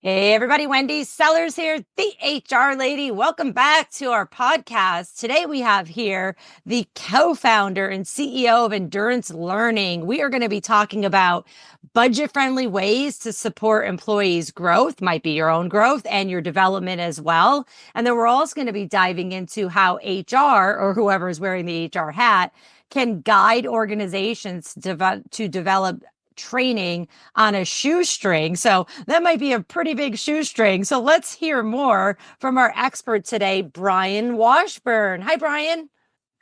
Hey everybody, Wendy Sellers here, the HR lady. Welcome back to our podcast. Today we have here the co-founder and CEO of Endurance Learning. We are going to be talking about budget-friendly ways to support employees' growth, might be your own growth and your development as well. And then we're also going to be diving into how HR, or whoever is wearing the HR hat, can guide organizations to develop training on a shoestring. So that might be a pretty big shoestring. So let's hear more from our expert today, Brian Washburn. Hi, Brian.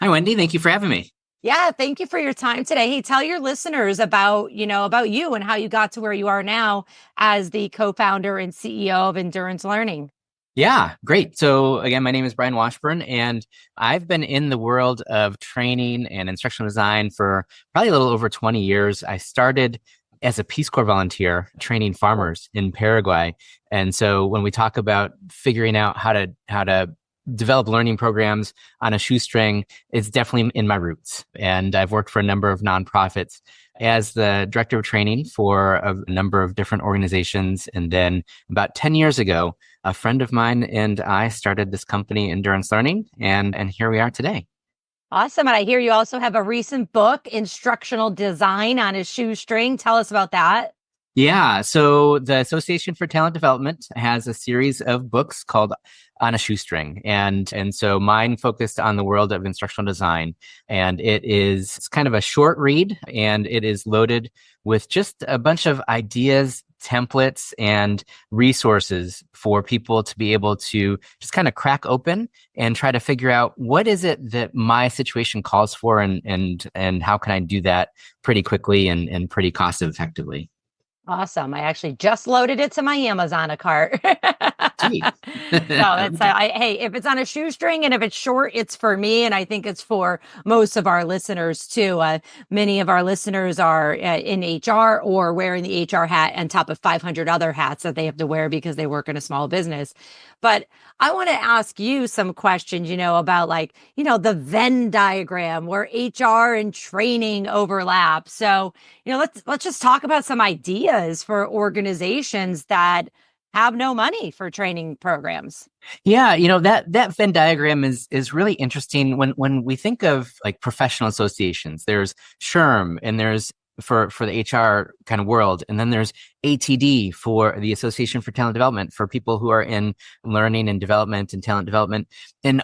Hi, Wendy. Thank you for having me. Yeah, thank you for your time today. Hey, tell your listeners about you and how you got to where you are now as the co-founder and CEO of Endurance Learning. Yeah, great. So again, my name is Brian Washburn, and I've been in the world of training and instructional design for probably a little over 20 years. I started as a Peace Corps volunteer training farmers in Paraguay. And so when we talk about figuring out how to develop learning programs on a shoestring, it's definitely in my roots. And I've worked for a number of nonprofits as the director of training for a number of different organizations. And then about 10 years ago, a friend of mine and I started this company, Endurance Learning, and here we are today. Awesome. And I hear you also have a recent book, Instructional Design on a Shoestring. Tell us about that. Yeah, so the Association for Talent Development has a series of books called On a Shoestring, and so mine focused on the world of instructional design, and it's kind of a short read, and it is loaded with just a bunch of ideas, templates, and resources for people to be able to just kind of crack open and try to figure out what is it that my situation calls for, and how can I do that pretty quickly and pretty cost effectively. Awesome. I actually just loaded it to my Amazon cart. Sweet. No, that's hey, if it's on a shoestring and if it's short, it's for me, and I think it's for most of our listeners too. Many of our listeners are in HR or wearing the HR hat on top of 500 other hats that they have to wear because they work in a small business. But I want to ask you some questions, about the Venn diagram where HR and training overlap. So, let's just talk about some ideas for organizations that have no money for training programs. Yeah, that Venn diagram is really interesting when we think of like professional associations. There's SHRM, and there's for the HR kind of world, and then there's ATD for the Association for Talent Development for people who are in learning and development and talent development. And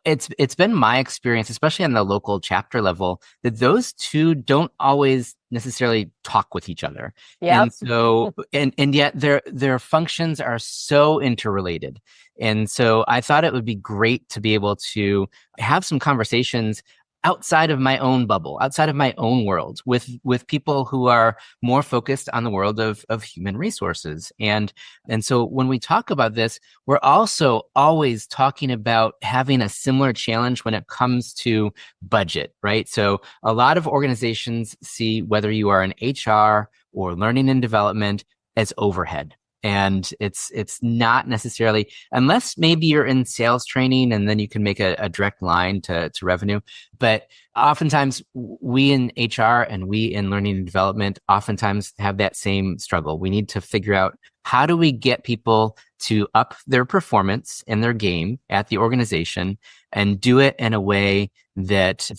it's been my experience, especially on the local chapter level, that those two don't always necessarily talk with each other. Yeah. And so, and yet their functions are so interrelated. And so I thought it would be great to be able to have some conversations outside of my own bubble, outside of my own world, with people who are more focused on the world of human resources. And so when we talk about this, we're also always talking about having a similar challenge when it comes to budget, right? So a lot of organizations see whether you are in HR or learning and development as overhead. And it's not necessarily, unless maybe you're in sales training and then you can make a direct line to revenue. But oftentimes we in HR and we in learning and development oftentimes have that same struggle. We need to figure out, how do we get people to up their performance and their game at the organization and do it in a way that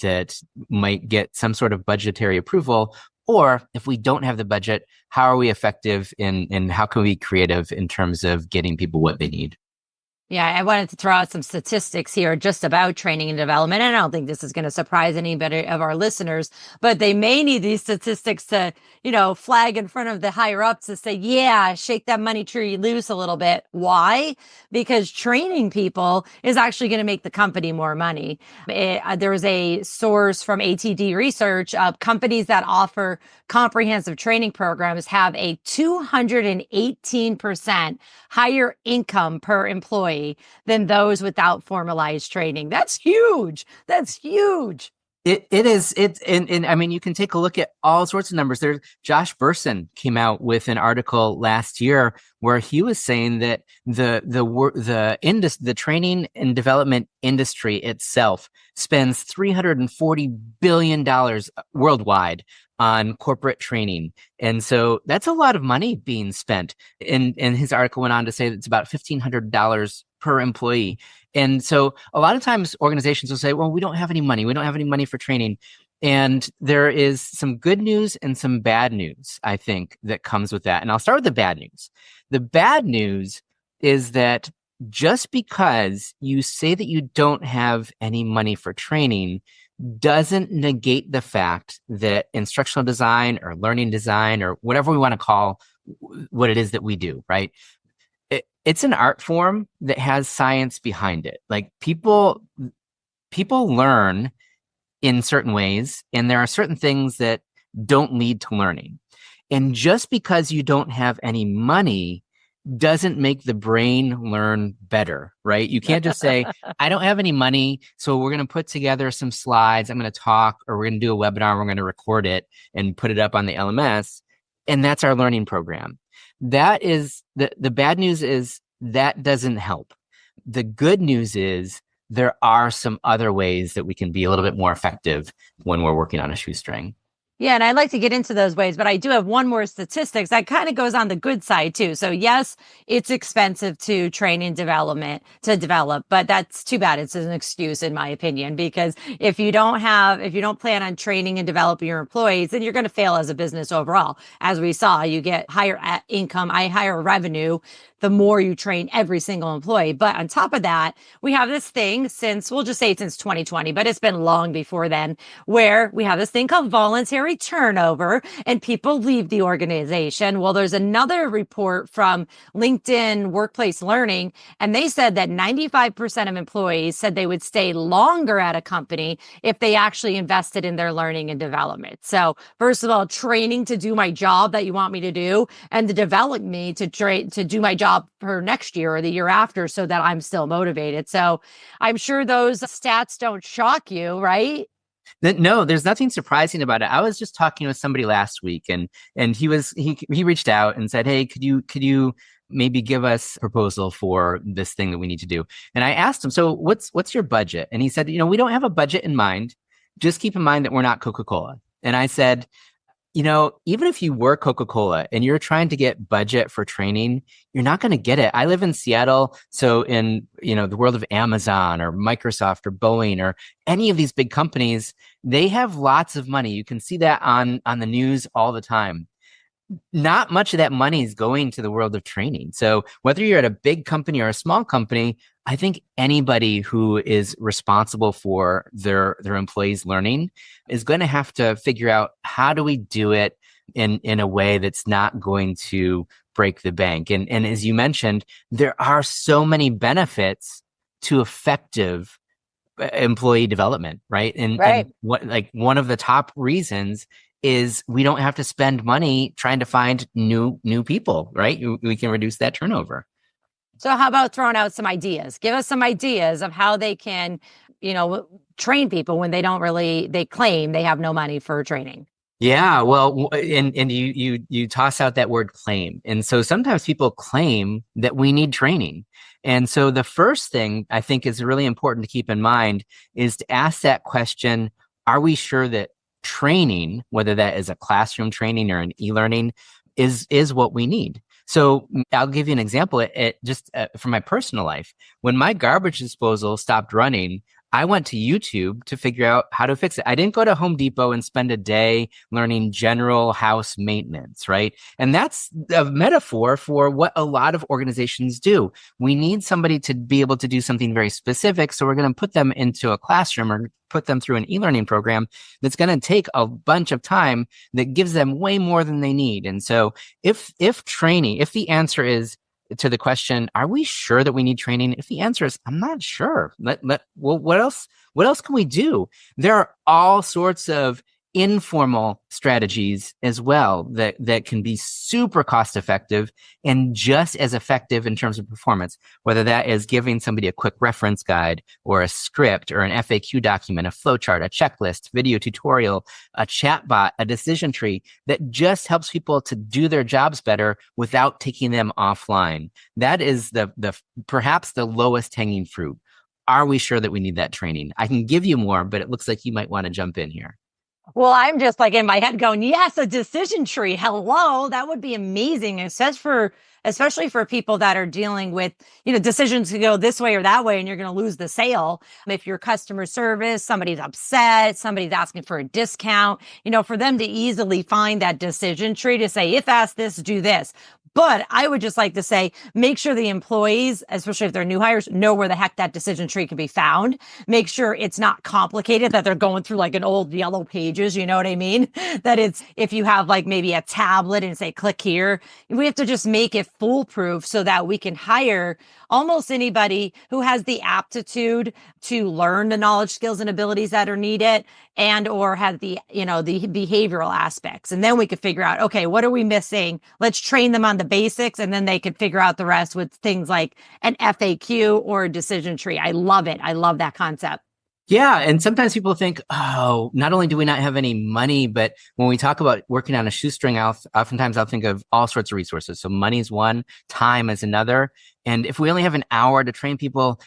might get some sort of budgetary approval? Or if we don't have the budget, how are we effective in how can we be creative in terms of getting people what they need? Yeah, I wanted to throw out some statistics here just about training and development. And I don't think this is going to surprise anybody of our listeners, but they may need these statistics to, flag in front of the higher ups to say, yeah, shake that money tree loose a little bit. Why? Because training people is actually going to make the company more money. There was a source from ATD research. Companies that offer comprehensive training programs have a 218% higher income per employee than those without formalized training. That's huge. That's huge. It is. And I mean, you can take a look at all sorts of numbers. There's Josh Bersin came out with an article last year where he was saying that the training and development industry itself spends $340 billion worldwide on corporate training. And so that's a lot of money being spent. And his article went on to say that it's about $1,500 per employee. And so a lot of times organizations will say, well, we don't have any money. We don't have any money for training. And there is some good news and some bad news, I think, that comes with that. And I'll start with the bad news. The bad news is that just because you say that you don't have any money for training doesn't negate the fact that instructional design or learning design or whatever we want to call what it is that we do, right? It's an art form that has science behind it. Like people learn in certain ways, and there are certain things that don't lead to learning. And just because you don't have any money doesn't make the brain learn better, right? You can't just say, I don't have any money, so we're going to put together some slides, I'm going to talk, or we're going to do a webinar, we're going to record it and put it up on the LMS, and that's our learning program. That is, the bad news is that doesn't help. The good news is there are some other ways that we can be a little bit more effective when we're working on a shoestring. Yeah, and I'd like to get into those ways, but I do have one more statistics that kind of goes on the good side too. So yes, it's expensive to train and to develop, but that's too bad. It's an excuse in my opinion, because if you don't plan on training and developing your employees, then you're going to fail as a business overall. As we saw, you get higher income, higher revenue, the more you train every single employee. But on top of that, we have this thing we'll just say since 2020, but it's been long before then, where we have this thing called voluntary turnover and people leave the organization. Well, there's another report from LinkedIn Workplace Learning, and they said that 95% of employees said they would stay longer at a company if they actually invested in their learning and development. So first of all, training to do my job that you want me to do, and to develop me to do my job for next year or the year after, so that I'm still motivated. So I'm sure those stats don't shock you, right? No, there's nothing surprising about it. I was just talking with somebody last week, and he reached out and said, "Hey, could you maybe give us a proposal for this thing that we need to do?" And I asked him, "So what's your budget?" And he said, "We don't have a budget in mind. Just keep in mind that we're not Coca-Cola." And I said, even if you were Coca-Cola and you're trying to get budget for training, you're not going to get it. I live in Seattle. So in, the world of Amazon or Microsoft or Boeing or any of these big companies, they have lots of money. You can see that on the news all the time. Not much of that money is going to the world of training. So whether you're at a big company or a small company, I think anybody who is responsible for their employees' learning is going to have to figure out, how do we do it in a way that's not going to break the bank? And as you mentioned, there are so many benefits to effective employee development, right? Right. And one of the top reasons is we don't have to spend money trying to find new people, right? We can reduce that turnover. So how about throwing out some ideas? Give us some ideas of how they can, train people when they claim they have no money for training. Yeah, well, and you toss out that word claim. And so sometimes people claim that we need training. And so the first thing I think is really important to keep in mind is to ask that question, are we sure that training, whether that is a classroom training or an e-learning, is what we need? So I'll give you an example. From my personal life, when my garbage disposal stopped running, I went to YouTube to figure out how to fix it. I didn't go to Home Depot and spend a day learning general house maintenance, right? And that's a metaphor for what a lot of organizations do. We need somebody to be able to do something very specific. So we're going to put them into a classroom or put them through an e-learning program that's going to take a bunch of time that gives them way more than they need. And so if the answer is to the question, are we sure that we need training? If the answer is, I'm not sure. Well, what else can we do? There are all sorts of informal strategies as well that can be super cost effective and just as effective in terms of performance, whether that is giving somebody a quick reference guide or a script or an FAQ document, a flowchart, a checklist, video tutorial, a chatbot, a decision tree that just helps people to do their jobs better without taking them offline. That is perhaps the lowest hanging fruit. Are we sure that we need that training? I can give you more, but it looks like you might want to jump in here. Well, I'm just like in my head going, yes, a decision tree. Hello, that would be amazing. Especially for people that are dealing with, decisions to go this way or that way, and you're going to lose the sale. If your customer service, somebody's upset, somebody's asking for a discount, for them to easily find that decision tree to say, if asked this, do this. But I would just like to say, make sure the employees, especially if they're new hires, know where the heck that decision tree can be found. Make sure it's not complicated, that they're going through like an old yellow pages. You know what I mean? That it's, if you have like maybe a tablet and say, click here, we have to just make it foolproof so that we can hire almost anybody who has the aptitude to learn the knowledge, skills, and abilities that are needed, and or have the behavioral aspects. And then we could figure out, okay, what are we missing? Let's train them on the basics, and then they could figure out the rest with things like an FAQ or a decision tree. I love it. I love that concept. Yeah. And sometimes people think, oh, not only do we not have any money, but when we talk about working on a shoestring, oftentimes I'll think of all sorts of resources. So money is one, time is another. And if we only have an hour to train people,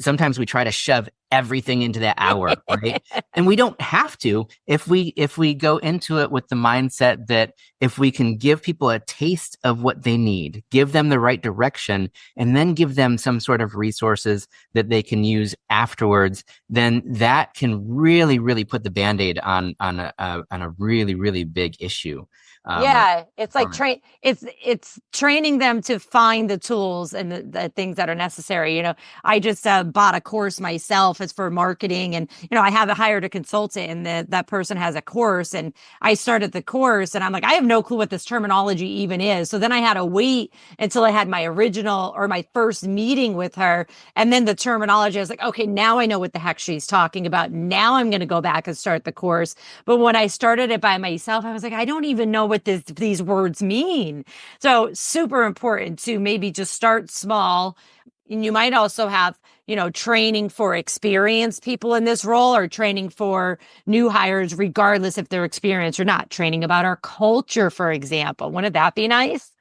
sometimes we try to shove everything into that hour, right? And we don't have to if we go into it with the mindset that if we can give people a taste of what they need, give them the right direction, and then give them some sort of resources that they can use afterwards, then that can really, really put the Band-Aid on a really, really big issue. Yeah, it's like it's training them to find the tools and the things that are necessary. I just bought a course myself. It's for marketing, and I have hired a consultant, and that person has a course, and I started the course, and I'm like, I have no clue what this terminology even is. So then I had to wait until I had my original or my first meeting with her, and then the terminology. I was like, okay, now I know what the heck she's talking about. Now I'm going to go back and start the course. But when I started it by myself, I was like, I don't even know what these words mean. So super important to maybe just start small. And you might also have, training for experienced people in this role, or training for new hires, regardless if they're experienced or not. Training about our culture, for example. Wouldn't that be nice?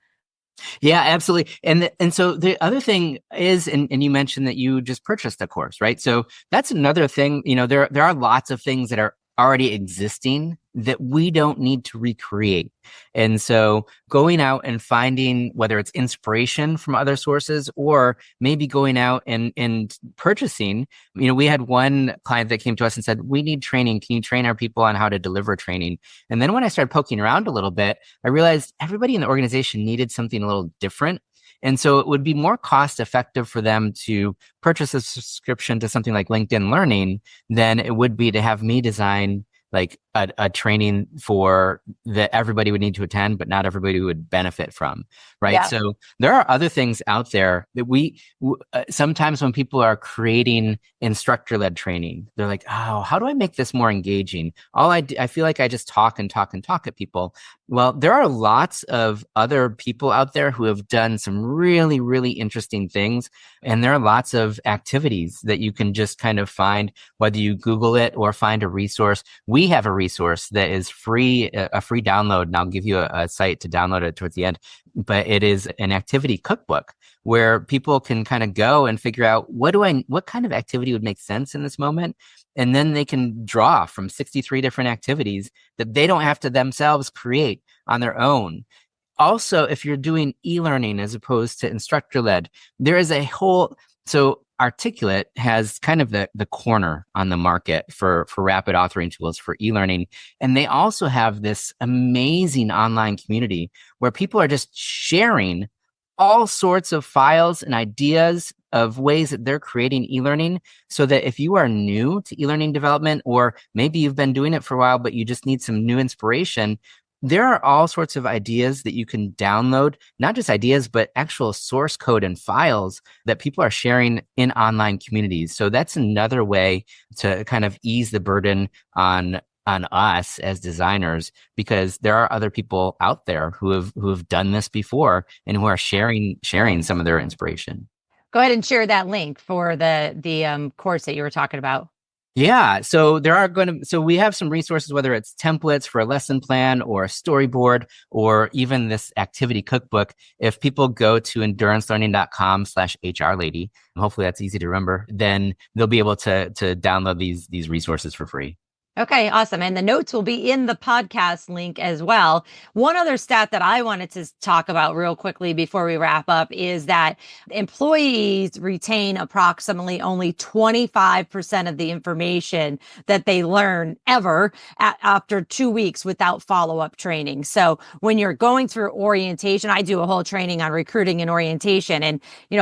Yeah, absolutely. And so the other thing is, and you mentioned that you just purchased a course, right? So that's another thing. There are lots of things that are already existing that we don't need to recreate. And so going out and finding whether it's inspiration from other sources, or maybe going out and purchasing, we had one client that came to us and said, we need training. Can you train our people on how to deliver training? And then when I started poking around a little bit, I realized everybody in the organization needed something a little different. And so it would be more cost effective for them to purchase a subscription to something like LinkedIn Learning than it would be to have me design like a training for that everybody would need to attend, but not everybody would benefit from, right? Yeah. So there are other things out there that sometimes when people are creating instructor-led training, they're like, oh, how do I make this more engaging? I feel like I just talk and talk and talk at people. Well, there are lots of other people out there who have done some really, really interesting things. And there are lots of activities that you can just kind of find, whether you Google it or find a resource. We have a resource that is free, a free download, and I'll give you a site to download it towards the end. But it is an activity cookbook where people can kind of go and figure out what kind of activity would make sense in this moment. And then they can draw from 63 different activities that they don't have to themselves create on their own. Also, if you're doing e-learning as opposed to instructor-led, there is so Articulate has kind of the corner on the market for rapid authoring tools for e-learning. And they also have this amazing online community where people are just sharing all sorts of files and ideas of ways that they're creating e-learning, so that if you are new to e-learning development, or maybe you've been doing it for a while, but you just need some new inspiration, there are all sorts of ideas that you can download, not just ideas, but actual source code and files that people are sharing in online communities. So that's another way to kind of ease the burden on us as designers, because there are other people out there who have done this before and who are sharing some of their inspiration. Go ahead and share that link for the course that you were talking about. Yeah. So we have some resources, whether it's templates for a lesson plan or a storyboard, or even this activity cookbook. If people go to endurancelearning.com/HRlady, hopefully that's easy to remember, then they'll be able to download these resources for free. Okay, awesome. And the notes will be in the podcast link as well. One other stat that I wanted to talk about real quickly before we wrap up is that employees retain approximately only 25% of the information that they learn ever after 2 weeks without follow-up training. So when you're going through orientation, I do a whole training on recruiting and orientation. And,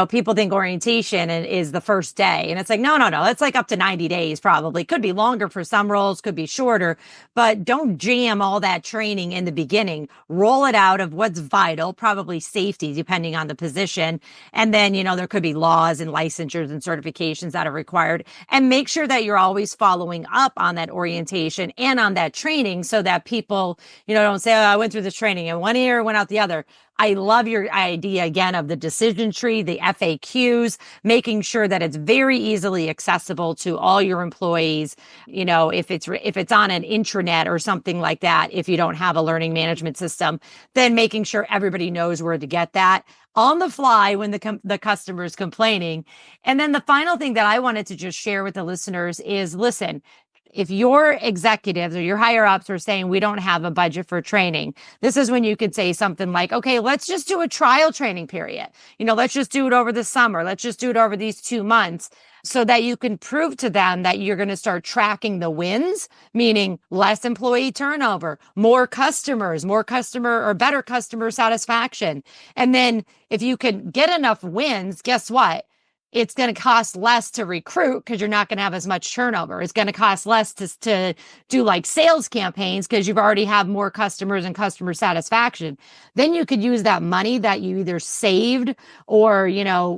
people think orientation is the first day. And it's like, no, no, no. It's like up to 90 days probably. Could be longer for some roles, could be shorter, but don't jam all that training in the beginning. Roll it out of what's vital, probably safety, depending on the position. And then, there could be laws and licensures and certifications that are required. And make sure that you're always following up on that orientation and on that training so that people, don't say, oh, I went through this training in one ear, went out the other. I love your idea again of the decision tree, the FAQs, making sure that it's very easily accessible to all your employees. If it's on an intranet or something like that, if you don't have a learning management system, then making sure everybody knows where to get that on the fly when the customer is complaining. And then the final thing that I wanted to just share with the listeners is, listen, if your executives or your higher ups are saying we don't have a budget for training, this is when you could say something like, okay, let's just do a trial training period. Let's just do it over the summer. Let's just do it over these 2 months so that you can prove to them that you're going to start tracking the wins, meaning less employee turnover, more customers, or better customer satisfaction. And then if you can get enough wins, guess what? It's going to cost less to recruit because you're not going to have as much turnover. It's going to cost less to do like sales campaigns because you've already have more customers and customer satisfaction. Then you could use that money that you either saved or,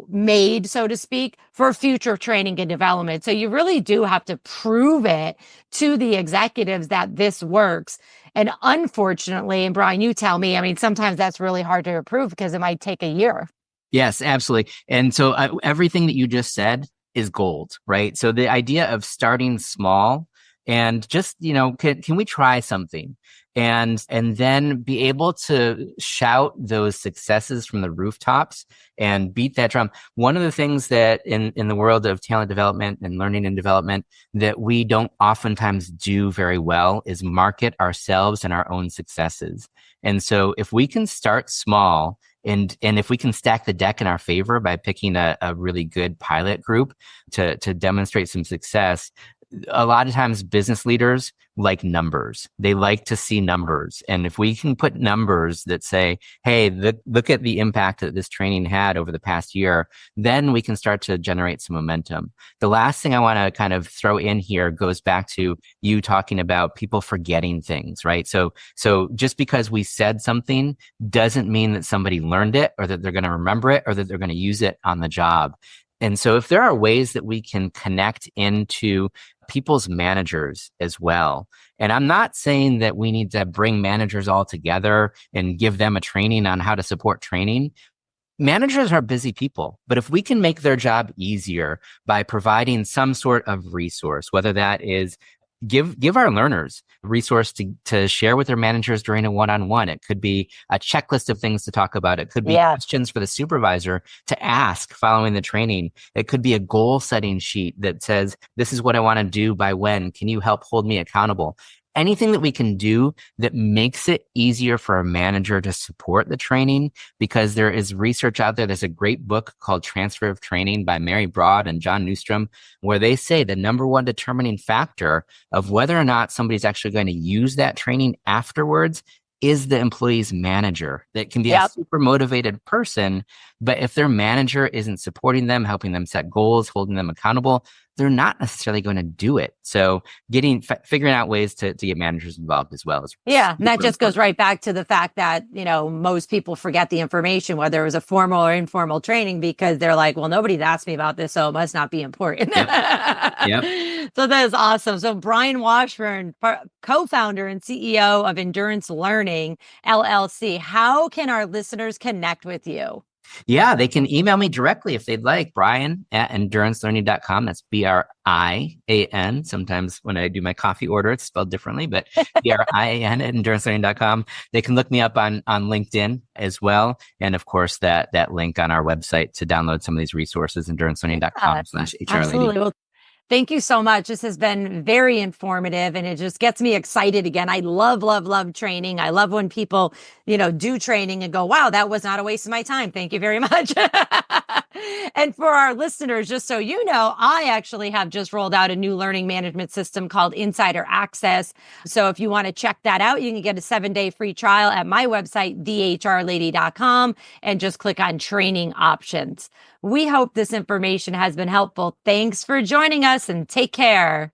made, so to speak, for future training and development. So you really do have to prove it to the executives that this works. And unfortunately, and Brian, you tell me, I mean, sometimes that's really hard to approve because it might take a year. Yes, absolutely. And so everything that you just said is gold, right? So the idea of starting small and just, can we try something? And then be able to shout those successes from the rooftops and beat that drum. One of the things that in the world of talent development and learning and development that we don't oftentimes do very well is market ourselves and our own successes. And so if we can start small, and if we can stack the deck in our favor by picking a really good pilot group to demonstrate some success, a lot of times business leaders like numbers. They like to see numbers. And if we can put numbers that say, hey, look at the impact that this training had over the past year, then we can start to generate some momentum. The last thing I want to kind of throw in here goes back to you talking about people forgetting things, right? So just because we said something doesn't mean that somebody learned it or that they're going to remember it or that they're going to use it on the job. And so if there are ways that we can connect into people's managers as well, and I'm not saying that we need to bring managers all together and give them a training on how to support training. Managers are busy people, but if we can make their job easier by providing some sort of resource, whether that is give our learners a resource to share with their managers during a one-on-one. It could be a checklist of things to talk about. It could be questions for the supervisor to ask following the training. It could be a goal setting sheet that says, this is what I want to do by when. Can you help hold me accountable? Anything that we can do that makes it easier for a manager to support the training, because there is research out there. There's a great book called Transfer of Training by Mary Broad and John Newstrom, where they say the number one determining factor of whether or not somebody's actually going to use that training afterwards is the employee's manager. That can be a super motivated person, but if their manager isn't supporting them, helping them set goals, holding them accountable, they're not necessarily going to do it. So figuring out ways to get managers involved as well. And that just goes right back to the fact that, most people forget the information, whether it was a formal or informal training, because they're like, well, nobody's asked me about this, so it must not be important. Yep. So that is awesome. So Brian Washburn, co-founder and CEO of Endurance Learning, LLC. How can our listeners connect with you? Yeah, they can email me directly if they'd like. Brian@endurancelearning.com. That's BRIAN. Sometimes when I do my coffee order, it's spelled differently, but BRIAN@endurancelearning.com. They can look me up on LinkedIn as well. And of course, that link on our website to download some of these resources, endurancelearning.com/HRLady. Absolutely. Well, Thank you so much. This has been very informative and it just gets me excited again. I love, love, love training. I love when people, do training and go, wow, that was not a waste of my time. Thank you very much. And for our listeners, just so you know, I actually have just rolled out a new learning management system called Insider Access. So if you want to check that out, you can get a 7-day free trial at my website, thehrlady.com, and just click on training options. We hope this information has been helpful. Thanks for joining us and take care.